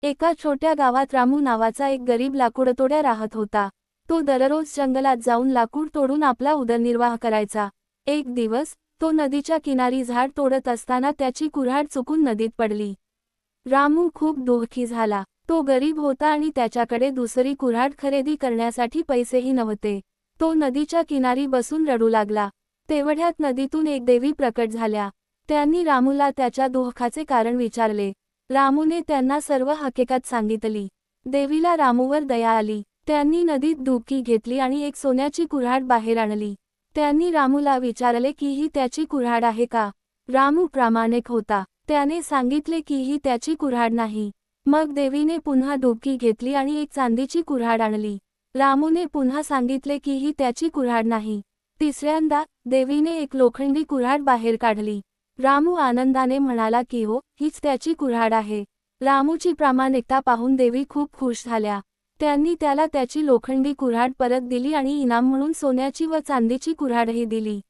एका छोट्या गावात रामू नावाचा एक गरीब लाकूडतोड्या राहत होता। तो दररोज जंगलात जाऊन लाकूड तोडून आपला उदरनिर्वाह करायचा। एक दिवस तो नदीच्या किनारी झाड तोडत असताना त्याची कुऱ्हाड चुकून नदीत पडली। रामू खूप दुःखी झाला। तो गरीब होता आणि त्याच्याकडे दुसरी कुऱ्हाड खरेदी करण्यासाठी पैसेही नव्हते। तो नदीच्या किनारी बसून रडू लागला। तेवढ्यात नदीतून एक देवी प्रकट झाल्या। त्यांनी रामूला त्याच्या दुःखाचे कारण विचारले। रामूने त्यांना सर्व हकीकत सांगितली। देवीला रामूवर दया आली। त्यांनी नदीत डुबकी घेतली आणि एक सोन्याची कुऱ्हाड बाहेर आणली। त्यांनी रामूला विचारले की ही त्याची कुऱ्हाड आहे का? रामू प्रामाणिक होता। त्याने सांगितले की ही त्याची कुऱ्हाड नाही। मग देवीने पुन्हा डुबकी घेतली आणि एक चांदीची कुऱ्हाड आणली। रामूने पुन्हा सांगितले की ही त्याची कुऱ्हाड नाही। तिसऱ्यांदा देवीने एक लोखंडी कुऱ्हाड बाहेर काढली। रामू आनंदाने म्हणाला की हो, हीच त्याची कुऱ्हाड आहे। रामूची प्रामाणिकता पाहून देवी खूप खुश झाल्या। त्यांनी त्याला त्याची लोखंडी कुऱ्हाड परत दिली आणि इनाम म्हणून सोन्याची व चांदीची कुऱ्हाडही दिली।